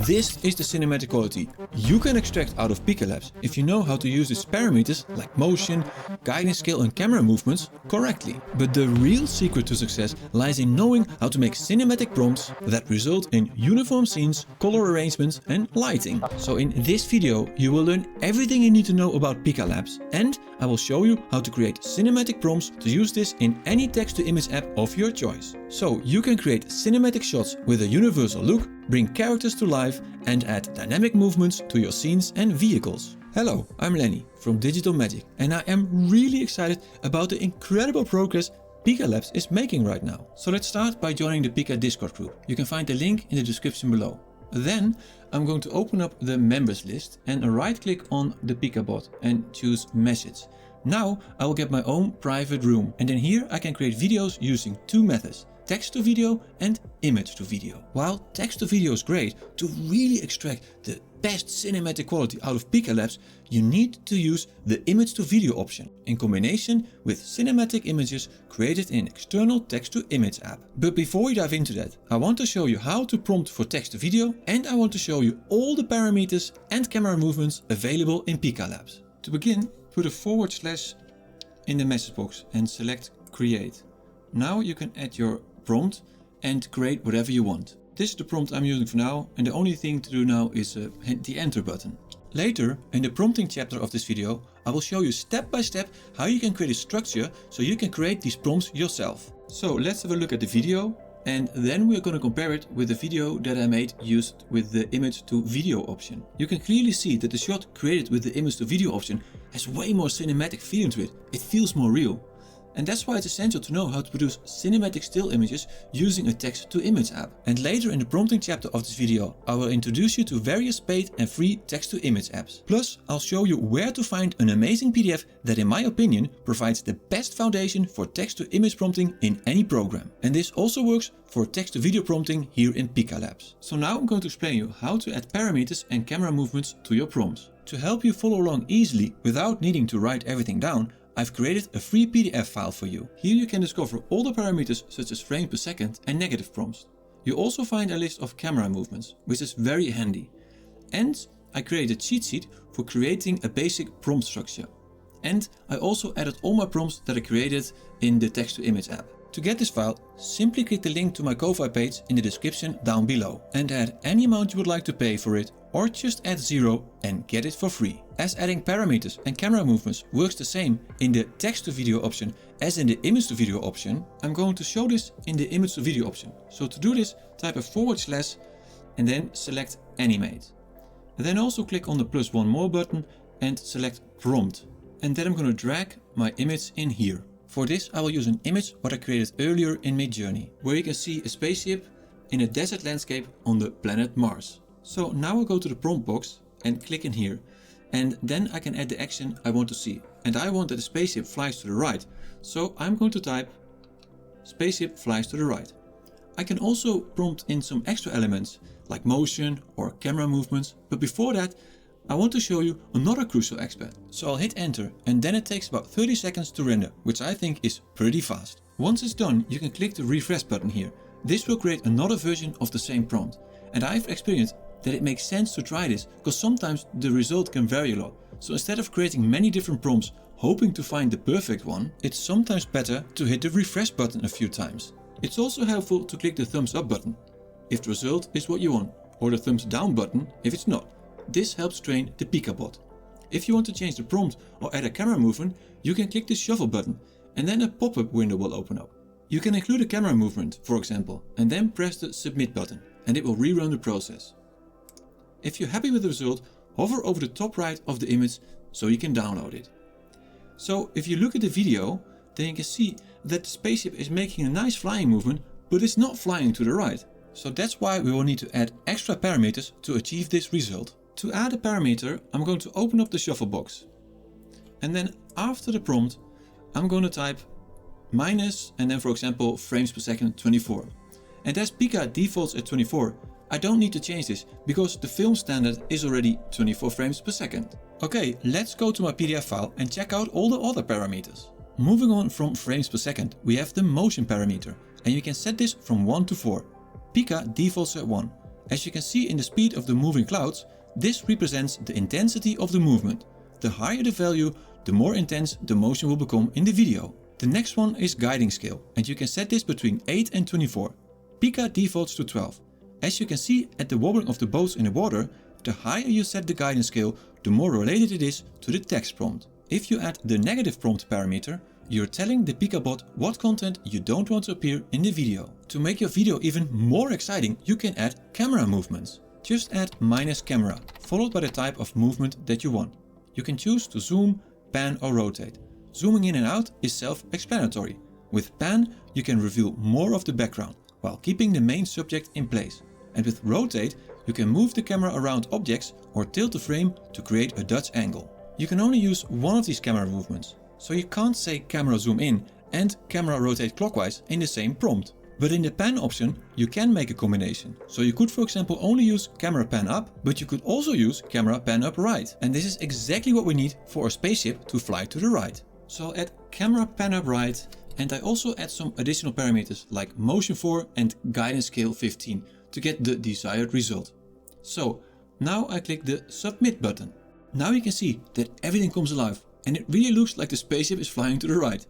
This is the cinematic quality you can extract out of Pika Labs if you know how to use its parameters like motion, guiding scale and camera movements correctly. But the real secret to success lies in knowing how to make cinematic prompts that result in uniform scenes, color arrangements and lighting. So in this video you will learn everything you need to know about Pika Labs, and I will show you how to create cinematic prompts to use this in any text-to-image app of your choice. So you can create cinematic shots with a universal look, bring characters to life and add dynamic movements to your scenes and vehicles. Hello, I'm Lenny from Digital Magic, and I am really excited about the incredible progress Pika Labs is making right now. So let's start by joining the Pika Discord group. You can find the link in the description below. Then I'm going to open up the members list and right click on the Pika bot and choose message. Now I will get my own private room, and then here I can create videos using two methods: text to video and image to video. While text to video is great, to really extract the best cinematic quality out of Pika Labs, you need to use the image to video option in combination with cinematic images created in external text to image app. But before we dive into that, I want to show you how to prompt for text to video, and I want to show you all the parameters and camera movements available in Pika Labs. To begin, put a / in the message box and select create. Now you can add your prompt and create whatever you want. This is the prompt I'm using for now, and the only thing to do now is hit the enter button. Later, in the prompting chapter of this video, I will show you step by step how you can create a structure so you can create these prompts yourself. So let's have a look at the video, and then we're going to compare it with the video that I made used with the image to video option. You can clearly see that the shot created with the image to video option has way more cinematic feeling to it. It feels more real. And that's why it's essential to know how to produce cinematic still images using a text-to-image app. And later in the prompting chapter of this video, I will introduce you to various paid and free text-to-image apps. Plus, I'll show you where to find an amazing PDF that in my opinion provides the best foundation for text-to-image prompting in any program. And this also works for text-to-video prompting here in Pika Labs. So now I'm going to explain you how to add parameters and camera movements to your prompts. To help you follow along easily without needing to write everything down, I've created a free PDF file for you. Here you can discover all the parameters such as frames per second and negative prompts. You also find a list of camera movements, which is very handy. And I created a cheat sheet for creating a basic prompt structure. And I also added all my prompts that I created in the text-to-image app. To get this file, simply click the link to my Ko-Fi page in the description down below and add any amount you would like to pay for it, or just add 0 and get it for free. As adding parameters and camera movements works the same in the text to video option as in the image to video option, I'm going to show this in the image to video option. So to do this, type a / and then select animate. And then also click on the +1 more button and select prompt. And then I'm going to drag my image in here. For this I will use an image what I created earlier in midjourney, where you can see a spaceship in a desert landscape on the planet Mars. So now I'll go to the prompt box and click in here, and then I can add the action I want to see. And I want that the spaceship flies to the right, so I'm going to type spaceship flies to the right. I can also prompt in some extra elements like motion or camera movements, but before that I want to show you another crucial aspect. So I'll hit enter, and then it takes about 30 seconds to render, which I think is pretty fast. Once it's done, you can click the refresh button here. This will create another version of the same prompt, and I've experienced that it makes sense to try this because sometimes the result can vary a lot. So instead of creating many different prompts hoping to find the perfect one, it's sometimes better to hit the refresh button a few times. It's also helpful to click the thumbs up button if the result is what you want, or the thumbs down button if it's not. This helps train the Pika bot. If you want to change the prompt or add a camera movement, you can click the shuffle button and then a pop-up window will open up. You can include a camera movement, for example, and then press the submit button and it will rerun the process. If you're happy with the result, hover over the top right of the image so you can download it. So if you look at the video, then you can see that the spaceship is making a nice flying movement, but it's not flying to the right. So that's why we will need to add extra parameters to achieve this result. To add a parameter, I'm going to open up the shuffle box. And then after the prompt, I'm going to type minus and then for example frames per second 24. And as Pika defaults at 24, I don't need to change this because the film standard is already 24 frames per second. Okay, let's go to my PDF file and check out all the other parameters. Moving on from frames per second, we have the motion parameter, and you can set this from 1 to 4. Pika defaults at 1. As you can see in the speed of the moving clouds, this represents the intensity of the movement. The higher the value, the more intense the motion will become in the video. The next one is guiding scale, and you can set this between 8 and 24. Pika defaults to 12. As you can see at the wobbling of the boats in the water, the higher you set the guidance scale, the more related it is to the text prompt. If you add the negative prompt parameter, you're telling the Pika bot what content you don't want to appear in the video. To make your video even more exciting, you can add camera movements. Just add -camera, followed by the type of movement that you want. You can choose to zoom, pan or rotate. Zooming in and out is self-explanatory. With pan, you can reveal more of the background, while keeping the main subject in place. And with rotate, you can move the camera around objects or tilt the frame to create a Dutch angle. You can only use one of these camera movements, so you can't say camera zoom in and camera rotate clockwise in the same prompt. But in the pan option, you can make a combination. So you could for example only use camera pan up, but you could also use camera pan up right. And this is exactly what we need for a spaceship to fly to the right. So I'll add camera pan up right, and I also add some additional parameters like motion 4 and guidance scale 15 to get the desired result. So now I click the submit button. Now you can see that everything comes alive and it really looks like the spaceship is flying to the right.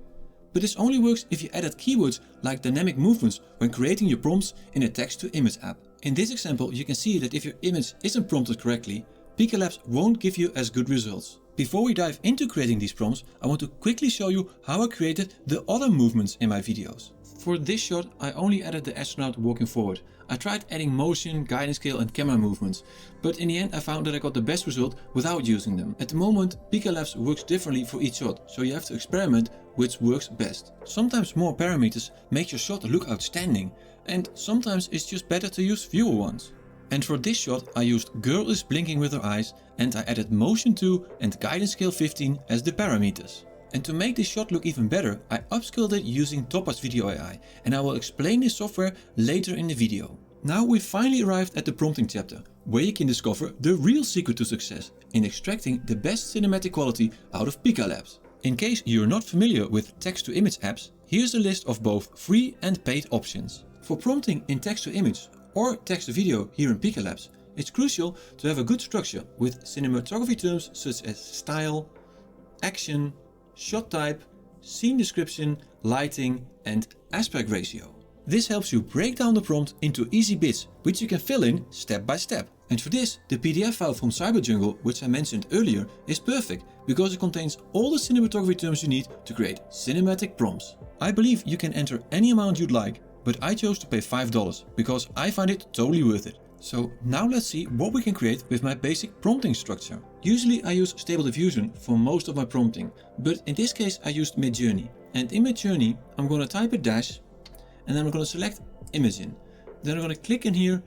But this only works if you added keywords like dynamic movements when creating your prompts in a text-to-image app. In this example, you can see that if your image isn't prompted correctly, Pika Labs won't give you as good results. Before we dive into creating these prompts, I want to quickly show you how I created the other movements in my videos. For this shot, I only added the astronaut walking forward. I tried adding motion, guidance scale and camera movements, but in the end I found that I got the best result without using them. At the moment, Pika Labs works differently for each shot, so you have to experiment which works best. Sometimes more parameters make your shot look outstanding, and sometimes it's just better to use fewer ones. And for this shot I used girl is blinking with her eyes, and I added motion 2 and guidance scale 15 as the parameters. And to make this shot look even better, I upscaled it using Topaz Video AI, and I will explain this software later in the video. Now we finally arrived at the prompting chapter, where you can discover the real secret to success in extracting the best cinematic quality out of Pika Labs. In case you're not familiar with text-to-image apps, here's a list of both free and paid options. For prompting in text-to-image or text-to-video here in Pika Labs, it's crucial to have a good structure with cinematography terms such as style, action, shot type, scene description, lighting and aspect ratio. This helps you break down the prompt into easy bits, which you can fill in step by step. And for this, the PDF file from CyberJungle, which I mentioned earlier, is perfect because it contains all the cinematography terms you need to create cinematic prompts. I believe you can enter any amount you'd like, but I chose to pay $5 because I find it totally worth it. So now let's see what we can create with my basic prompting structure. Usually I use Stable Diffusion for most of my prompting, but in this case I used midjourney. And in midjourney I'm going to type a dash, and then I'm going to select image in. Then I'm going to click in here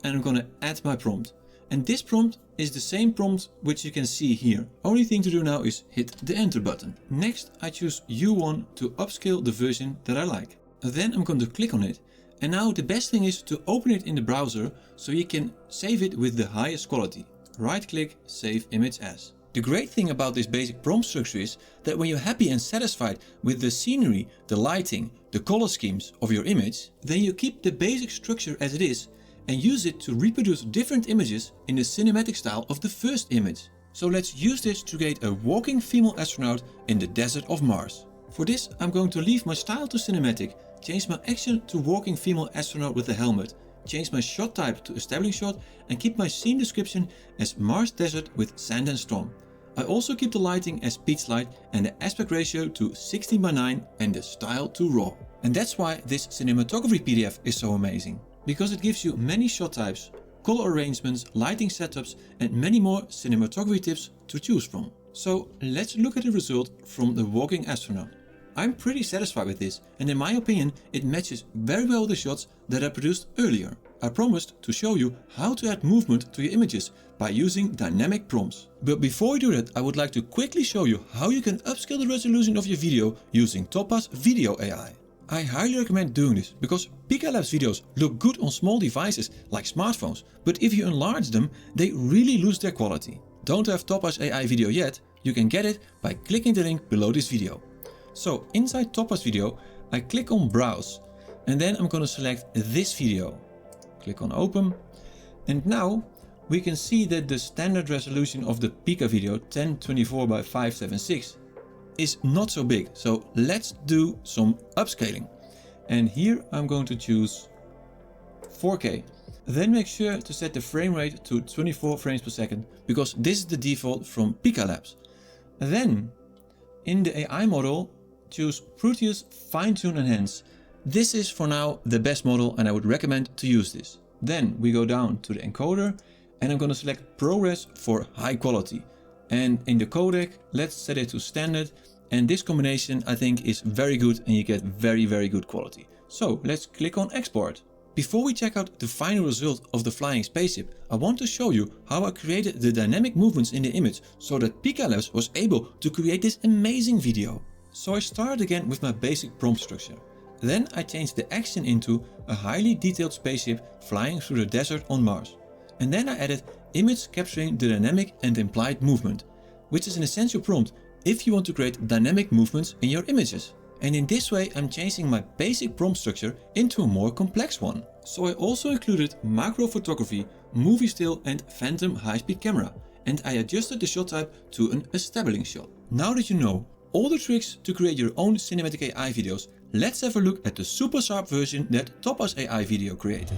and I'm going to add my prompt. And this prompt is the same prompt which you can see here. Only thing to do now is hit the enter button. Next I choose U1 to upscale the version that I like. Then I'm going to click on it. And now the best thing is to open it in the browser so you can save it with the highest quality. Right click, save image as. The great thing about this basic prompt structure is that when you're happy and satisfied with the scenery, the lighting, the color schemes of your image, then you keep the basic structure as it is and use it to reproduce different images in the cinematic style of the first image. So let's use this to create a walking female astronaut in the desert of Mars. For this I'm going to leave my style to cinematic, change my action to walking female astronaut with a helmet, change my shot type to establishing shot and keep my scene description as Mars desert with sand and storm. I also keep the lighting as peach light and the aspect ratio to 16:9 and the style to raw. And that's why this cinematography PDF is so amazing, because it gives you many shot types, color arrangements, lighting setups and many more cinematography tips to choose from. So let's look at the result from the walking astronaut. I'm pretty satisfied with this, and in my opinion it matches very well with the shots that I produced earlier. I promised to show you how to add movement to your images by using dynamic prompts. But before we do that, I would like to quickly show you how you can upscale the resolution of your video using Topaz Video AI. I highly recommend doing this because Pika Labs videos look good on small devices like smartphones, but if you enlarge them, they really lose their quality. Don't have Topaz AI video yet? You can get it by clicking the link below this video. So inside Topaz Video, I click on Browse and then I'm going to select this video. Click on Open And now we can see that the standard resolution of the Pika video 1024 by 576 is not so big. So let's do some upscaling. And here I'm going to choose 4K. Then make sure to set the frame rate to 24 frames per second, because this is the default from Pika Labs. Then in the AI model, choose Proteus Fine-Tune Enhance. This is for now the best model and I would recommend to use this. Then we go down to the encoder and I'm going to select ProRes for high quality. And in the codec, let's set it to standard. And this combination I think is very good and you get very good quality. So let's click on export. Before we check out the final result of the flying spaceship, I want to show you how I created the dynamic movements in the image so that Pika Labs was able to create this amazing video. So I started again with my basic prompt structure. Then I changed the action into a highly detailed spaceship flying through the desert on Mars. And then I added image capturing the dynamic and implied movement, which is an essential prompt if you want to create dynamic movements in your images. And in this way I'm changing my basic prompt structure into a more complex one. So I also included macro photography, movie still and phantom high-speed camera. And I adjusted the shot type to an establishing shot. Now that you know all the tricks to create your own cinematic AI videos, let's have a look at the super sharp version that Topaz AI Video created.